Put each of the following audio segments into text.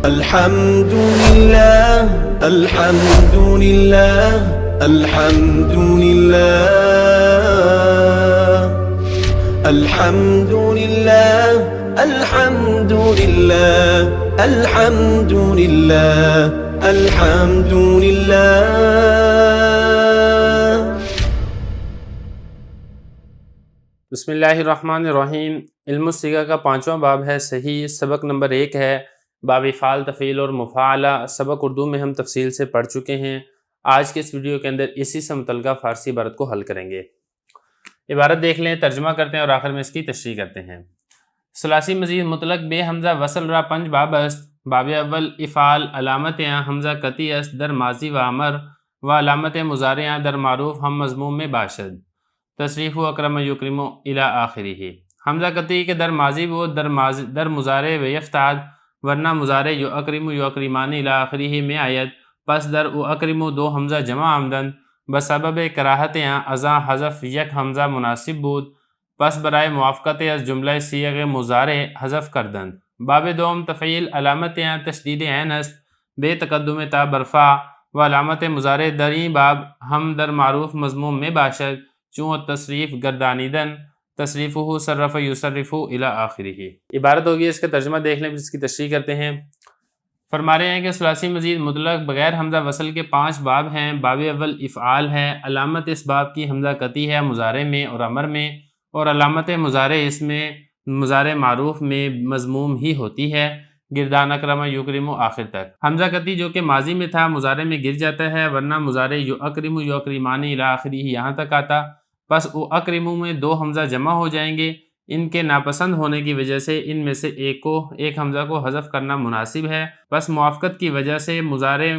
الحمد لله الحمد لله الحمد لله الحمد لله الحمد لله الحمد لله الحمد لله. بسم اللہ الرحمن الرحیم. علم الصیغہ کا 5واں باب ہے صحیح. سبق نمبر 1 ہے باب افعال تفعیل اور مفاعلہ. سبق اردو میں ہم تفصیل سے پڑھ چکے ہیں. آج کے اس ویڈیو کے اندر اسی سے متعلقہ فارسی عبارت کو حل کریں گے. عبارت دیکھ لیں، ترجمہ کرتے ہیں اور آخر میں اس کی تشریح کرتے ہیں. ثلاثی مزید مطلق بے حمزہ وصل را پنج باب است. باب اول افعال علامت حمزہ قطعی است در ماضی و امر و علامت مضارع در معروف ہم مضموم میں باشد. تصریف و اکرم یکرم الی آخری. حمزہ قطعی کے در ماضی و در مضارع و یفتعد، ورنہ مضارع یو اکرم یو اکرمانی الی آخری میں آیت. پس در او اکرم دو حمزہ جمع آمدند بسبب کراہت ازاں حذف یک حمزہ مناسب بود. پس برائے موافقت از جملہ صیغ مضارع حذف کردند. باب دوم تفعیل علامت تشدید عین است بے تقدم تا برفع و علامت مضارع در این باب ہم در معروف مضموم میں باشد چون تصریف گردانیدن تصریفہ صرف یصرف الی آخرہ. عبارت ہوگی، اس کا ترجمہ دیکھ لیں جس کی تشریح کرتے ہیں. فرما رہے ہیں کہ ثلاثی مزید مطلق بغیر حمزہ وصل کے 5 باب ہیں. باب اول افعال ہے. علامت اس باب کی حمزہ قطعی ہے مضارع میں اور امر میں، اور علامت مضارع اس میں مضارع معروف میں مضموم ہی ہوتی ہے گردان اکرم یکرم آخر تک. حمزہ قطعی جو کہ ماضی میں تھا مضارع میں گر جاتا ہے، ورنہ مضارع یو اکرم یو اکرمانی الی آخری یہاں تک آتا. پس او اکرم میں 2 حمزہ جمع ہو جائیں گے. ان کے ناپسند ہونے کی وجہ سے ان میں سے ایک حمزہ کو حذف کرنا مناسب ہے. بس موافقت کی وجہ سے مضارع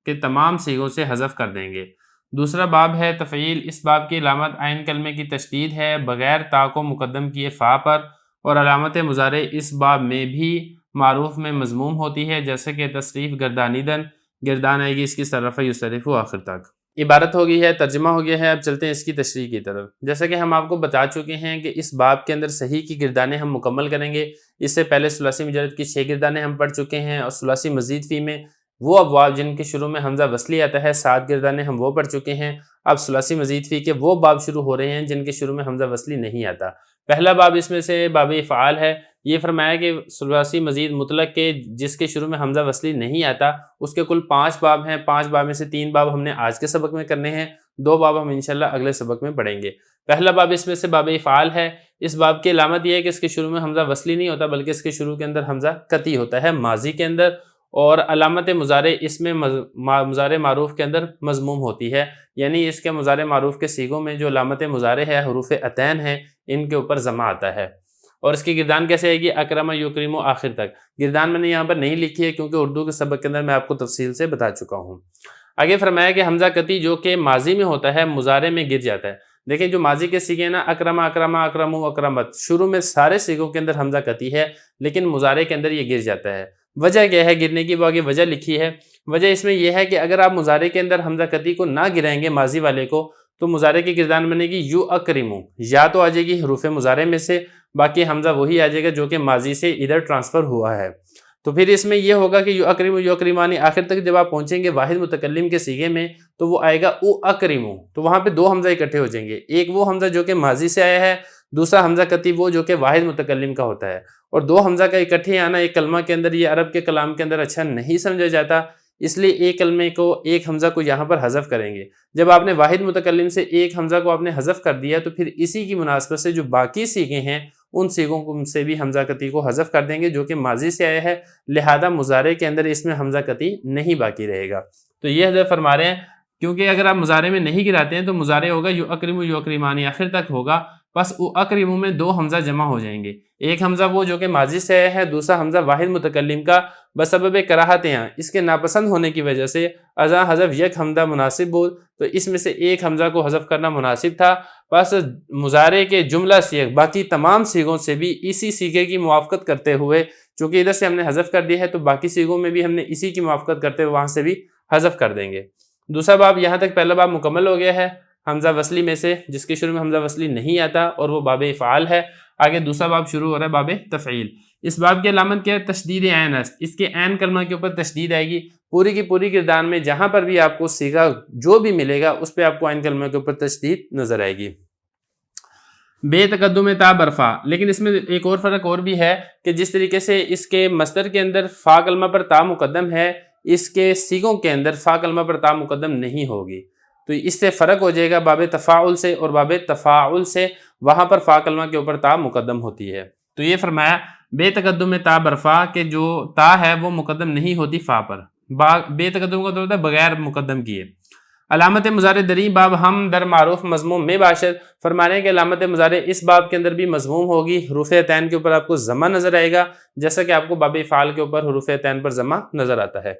کے تمام صیغوں سے حذف کر دیں گے. دوسرا باب ہے تفعیل. اس باب کی علامت عین کلمے کی تشدید ہے بغیر تا کو مقدم کیے فا پر، اور علامت مضارع اس باب میں بھی معروف میں مضموم ہوتی ہے جیسے کہ تصریف گردانیدن، گردان آئے گی اس کی صرف یصرف آخر تک. عبارت ہو گئی ہے، ترجمہ ہو گیا ہے. اب چلتے ہیں اس کی تشریح کی طرف. جیسا کہ ہم آپ کو بتا چکے ہیں کہ اس باب کے اندر صحیح کی گردانیں ہم مکمل کریں گے. اس سے پہلے ثلاثی مجرد کی 6 گردانیں ہم پڑھ چکے ہیں، اور ثلاثی مزید فی میں وہ ابواب جن کے شروع میں حمزہ وصلی آتا ہے 7 گردانیں ہم وہ پڑھ چکے ہیں. اب ثلاثی مزید فی کے وہ باب شروع ہو رہے ہیں جن کے شروع میں حمزہ وصلی نہیں آتا. پہلا باب اس میں سے باب افعال ہے. یہ فرمایا کہ ثلاثی مزید مطلق کے جس کے شروع میں حمزہ وصلی نہیں آتا اس کے کل 5 باب ہیں. 5 باب میں سے 3 باب ہم نے آج کے سبق میں کرنے ہیں، 2 باب ہم انشاءاللہ اگلے سبق میں پڑھیں گے. پہلا باب اس میں سے باب افعال ہے. اس باب کی علامت یہ ہے کہ اس کے شروع میں حمزہ وصلی نہیں ہوتا بلکہ اس کے شروع کے اندر حمزہ قطعی ہوتا ہے ماضی کے اندر، اور علامت مضارع اس میں مضارع معروف کے اندر مضموم ہوتی ہے. یعنی اس کے مضارع معروف کے صیغوں میں جو علامت مضارع ہے حروف عطین ہیں ان کے اوپر ضمہ آتا ہے. اور اس کی گردان کیسے آئے گی؟ اکرم یکرم آخر تک. گردان میں نے یہاں پر نہیں لکھی ہے کیونکہ اردو کے سبق کے اندر میں آپ کو تفصیل سے بتا چکا ہوں. آگے فرمایا کہ حمزہ قطعی جو کہ ماضی میں ہوتا ہے مضارع میں گر جاتا ہے. دیکھیں جو ماضی کے صیغے ہیں نا، اکرم اکرم اکرم اکرمت، شروع میں سارے صیغوں کے اندر حمزہ قطعی ہے لیکن مضارع کے اندر یہ گر جاتا ہے. وجہ کیا ہے گرنے کی؟ وہ آگے وجہ لکھی ہے. وجہ اس میں یہ ہے کہ اگر آپ مضارع کے اندر حمزہ قطعی کو نہ گرائیں گے ماضی والے کو تو مضارع کی گردان بنے گی یو اکرمو. یا تو آ جائے گی حروف مضارع میں سے، باقی حمزہ وہی آ جائے گا جو کہ ماضی سے ادھر ٹرانسفر ہوا ہے. تو پھر اس میں یہ ہوگا کہ یو اکرمو یو اکرمانی آخر تک جب آپ پہنچیں گے واحد متکلم کے صیغے میں تو وہ آئے گا او اکرمو. تو وہاں پہ 2 حمزہ اکٹھے ہو جائیں گے. ایک وہ حمزہ جو کہ ماضی سے آیا ہے، دوسرا حمزہ قطعی وہ جو کہ واحد متکلم کا ہوتا ہے. اور 2 حمزہ کا اکٹھے آنا ایک کلمہ کے اندر، یہ عرب کے کلام کے اندر اچھا نہیں سمجھا جاتا، اس لیے ایک کلمے کو ایک حمزہ کو یہاں پر حذف کریں گے. جب آپ نے واحد متکلم سے ایک حمزہ کو آپ نے حذف کر دیا تو پھر اسی کی مناسبت سے جو باقی صیغے ہیں ان صیغوں سے بھی حمزہ قطعی کو حذف کر دیں گے جو کہ ماضی سے آیا ہے، لہذا مضارع کے اندر اس میں حمزہ قطعی نہیں باقی رہے گا. تو یہ حضرت فرما رہے ہیں کیونکہ اگر آپ مضارع میں نہیں گراتے ہیں تو مضارع ہوگا یو اکرم یو اکرمانی آخر تک ہوگا. بس او اکرم میں 2 حمزہ جمع ہو جائیں گے. ایک حمزہ وہ جو کہ ماضی سے آیا ہے، دوسرا حمزہ واحد متکلم کا بسبب کراہت اس کے ناپسند ہونے کی وجہ سے ازاں حذف یک حمزہ مناسب بود. تو اس میں سے ایک حمزہ کو حذف کرنا مناسب تھا. بس مضارع کے جملہ صیغ باقی تمام صیغوں سے بھی اسی صیغے کی موافقت کرتے ہوئے، چونکہ ادھر سے ہم نے حذف کر دیا ہے تو باقی صیغوں میں بھی ہم نے اسی کی موافقت کرتے ہوئے وہاں سے بھی حذف کر دیں گے. دوسرا باب یہاں تک پہلا باب مکمل ہو گیا ہے. حمزہ وصلی میں سے جس کے شروع میں حمزہ وصلی نہیں آتا اور وہ باب افعال ہے. آگے دوسرا باب شروع ہو رہا ہے باب تفعیل. اس باب کی علامت کیا ہے؟ تشدید عین است. اس کے عین کلمہ کے اوپر تشدید آئے گی. پوری کی پوری کردان میں جہاں پر بھی آپ کو صیغہ جو بھی ملے گا اس پہ آپ کو عین کلمہ کے اوپر تشدید نظر آئے گی. بے تقدم تا برفا. لیکن اس میں ایک اور فرق اور بھی ہے کہ جس طریقے سے اس کے مصدر کے اندر فا کلمہ پر تا مقدم ہے، اس کے صیغوں کے اندر فا کلمہ پر تا مقدم نہیں ہوگی. تو اس سے فرق ہو جائے گا باب تفاعل سے اور باب تفاعل سے. وہاں پر فا کلمہ کے اوپر تا مقدم ہوتی ہے. تو یہ فرمایا بے تقدم تا برفا کہ جو تا ہے وہ مقدم نہیں ہوتی فا پر. بے تقدم کا تو ہوتا ہے بغیر مقدم کیے. علامت مضارع دری باب ہم در معروف مضموم میں باشد. فرما رہے ہیں کہ علامت مضارع اس باب کے اندر بھی مضموم ہوگی. حروف عطین کے اوپر آپ کو ضمہ نظر آئے گا جیسا کہ آپ کو باب افعال کے اوپر حروف عطین پر ضمہ نظر آتا ہے.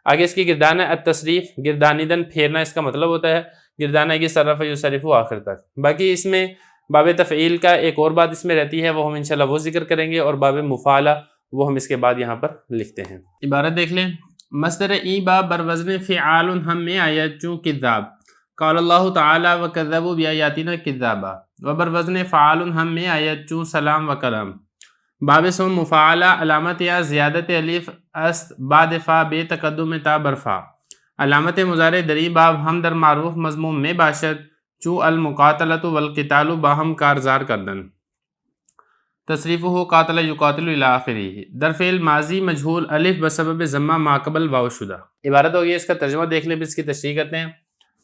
آگے اس کی گردان ہے التصریف. گردانیدن پھیرنا اس کا مطلب ہوتا ہے. گردان ہے کہ صرف یصرف آخر تک. باقی اس میں باب تفعیل کا ایک اور بات اس میں رہتی ہے، وہ ہم انشاءاللہ وہ ذکر کریں گے، اور باب مفعلہ وہ ہم اس کے بعد یہاں پر لکھتے ہیں. عبارت دیکھ لیں. مصدر ای باب بر وزن فعال ہم میں آیت چون کذاب. قال اللہ تعالی وکذبوا بآیاتنا کذابا. وبر وزن فعال ہم میں آیت چون سلام و کرم. باب سم مفعلہ علامت یا زیادت الف است بعد فا بے تقدم تا برفا. علامت مضارع دری باب ہم در معروف مضموم میں باشد چون المقاتلۃ والقتال باہم کارزار کردن. تصریف ہو قاتل یقاتل الی آخرہ. در فعل ماضی مجہول الف بسبب ضمہ ما قبل واو شدہ. عبارت ہوگی. اس کا ترجمہ دیکھ لیں، پھر اس کی تشریح کرتے ہیں.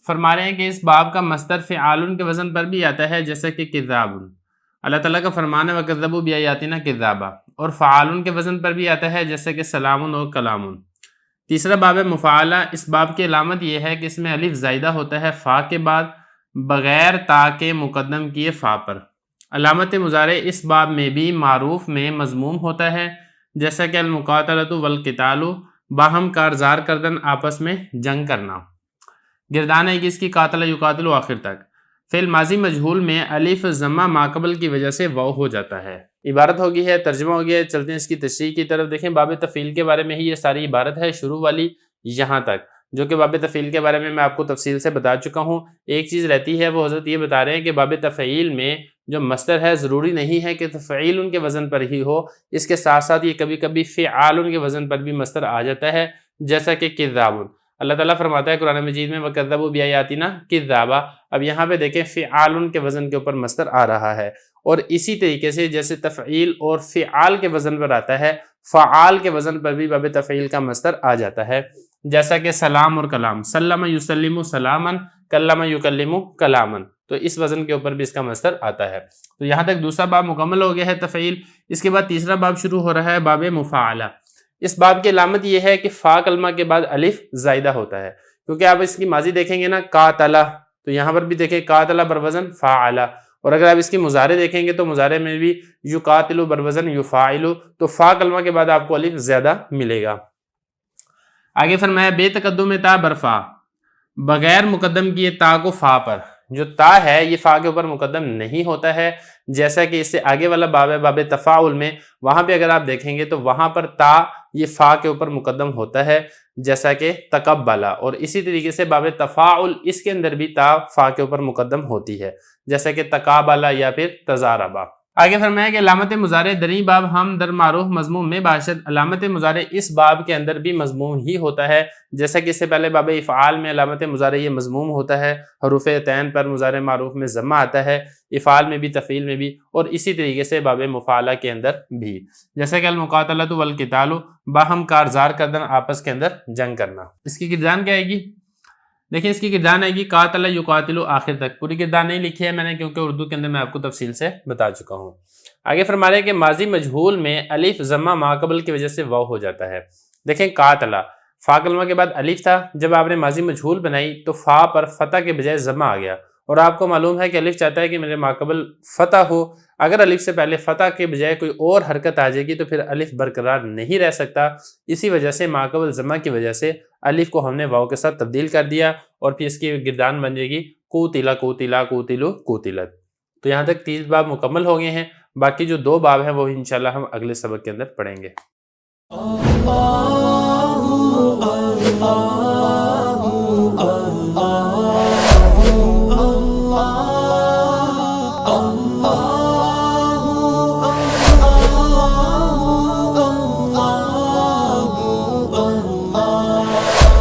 فرما رہے ہیں کہ اس باب کا مصدر فعال کے وزن پر بھی آتا ہے جیسا کہ کذاب. اللہ تعالیٰ کا فرمان ہے وکذبوا بآیاتنا کذابا، اور فعال کے وزن پر بھی آتا ہے جیسا کہ سلام اور کلام. تیسرا باب ہے مفعلہ. اس باب کی علامت یہ ہے کہ اس میں الف زائدہ ہوتا ہے فا کے بعد بغیر تا کے مقدم کیے فا پر. علامت مضارع اس باب میں بھی معروف میں مضموم ہوتا ہے جیسا کہ المقاتلۃ والقتال باہم کارزار کردن، آپس میں جنگ کرنا. گردان ہے کہ اس کی قاتل یقاتل آخر تک. فعل ماضی مجہول میں الف ضمہ ماقبل کی وجہ سے واو ہو جاتا ہے. عبارت ہوگی ہے، ترجمہ ہو گیا ہے. چلتے ہیں اس کی تشریح کی طرف. دیکھیں باب تفعیل کے بارے میں ہی یہ ساری عبارت ہے، شروع والی یہاں تک، جو کہ باب تفعیل کے بارے میں آپ کو تفصیل سے بتا چکا ہوں. ایک چیز رہتی ہے، وہ حضرت یہ بتا رہے ہیں کہ باب تفعیل میں جو مصدر ہے ضروری نہیں ہے کہ تفعیل ان کے وزن پر ہی ہو، اس کے ساتھ ساتھ یہ کبھی کبھی فعال ان کے وزن پر بھی مصدر آ جاتا ہے جیسا کہ کذاب. اللہ تعالیٰ فرماتا ہے قرآن مجید میں وَكَذَّبُوا بِآیَاتِنَا کذابا. اب یہاں پہ دیکھیں فعال کے وزن کے اوپر مصدر آ رہا ہے، اور اسی طریقے سے جیسے تفعیل اور فعال کے وزن پر آتا ہے، فعال کے وزن پر بھی باب تفعیل کا مصدر آ جاتا ہے جیسا کہ سلام اور کلام. سلم یسلم سلاما، کلم یکلم کلاما. تو اس وزن کے اوپر بھی اس کا مصدر آتا ہے. تو یہاں تک دوسرا باب مکمل ہو گیا ہے تفعیل. اس کے بعد تیسرا باب شروع ہو رہا ہے باب مفعلہ. اس باب کی علامت یہ ہے کہ فا کلمہ کے بعد الف زائدہ ہوتا ہے، کیونکہ آپ اس کی ماضی دیکھیں گے نا قاتلہ، تو یہاں پر بھی دیکھیں قاتلہ بروزن فاعلہ. اور اگر آپ اس کی مضارع دیکھیں گے تو مضارع میں بھی یقاتل بروزن یفاعل، تو فا کلمہ کے بعد آپ کو الف زیادہ ملے گا. آگے فرمایا بے تقدم تا برفا. بغیر مقدم کیے تا کو فا پر. جو تا ہے یہ فا کے اوپر مقدم نہیں ہوتا ہے، جیسا کہ اس سے آگے والا باب ہے باب تفاعل میں. وہاں پہ اگر آپ دیکھیں گے تو وہاں پر تا یہ فا کے اوپر مقدم ہوتا ہے جیسا کہ تقبلا. اور اسی طریقے سے باب تفاعل اس کے اندر بھی تا فا کے اوپر مقدم ہوتی ہے جیسا کہ تقابلا یا پھر تزاربا. آگے فرمایا کہ علامت مضارع دری باب ہم در معروف مضموم میں باشد. علامت مضارع اس باب کے اندر بھی مضموم ہی ہوتا ہے جیسا کہ اس سے پہلے باب افعال میں علامت مضارع یہ مضموم ہوتا ہے، حروف عطین پر مضارع معروف میں ضمہ آتا ہے، افعال میں بھی تفعیل میں بھی، اور اسی طریقے سے باب مفعلہ کے اندر بھی، جیسا کہ المقاتلۃ والقتال باہم کارزار کردن، آپس کے اندر جنگ کرنا. اس کی گردان کیا آئے گی؟ دیکھیں اس کی گردان آئے گی قاتل یقاتل آخر تک. پوری گردان نہیں لکھی ہے میں نے کیونکہ اردو کے اندر میں آپ کو تفصیل سے بتا چکا ہوں. آگے فرما رہے ہیں کہ ماضی مجہول میں الف ضمہ ما قبل کی وجہ سے واو ہو جاتا ہے. دیکھیں قاتلہ فا کلمہ کے بعد الف تھا، جب آپ نے ماضی مجہول بنائی تو فا پر فتح کے بجائے ضمہ آ گیا، اور آپ کو معلوم ہے کہ الف چاہتا ہے کہ میرے ما قبل فتح ہو. اگر الف سے پہلے فتح کے بجائے کوئی اور حرکت آ جائے گی تو پھر الف برقرار نہیں رہ سکتا. اسی وجہ سے ما قبل ضمہ کی وجہ سے الف کو ہم نے واو کے ساتھ تبدیل کر دیا، اور پھر اس کی گردان بن جائے گی قوتلا قوتلا قوتلو قوتلت. تو یہاں تک 30 باب مکمل ہو گئے ہیں. باقی جو 2 باب ہیں وہ انشاءاللہ ہم اگلے سبق کے اندر پڑھیں گے.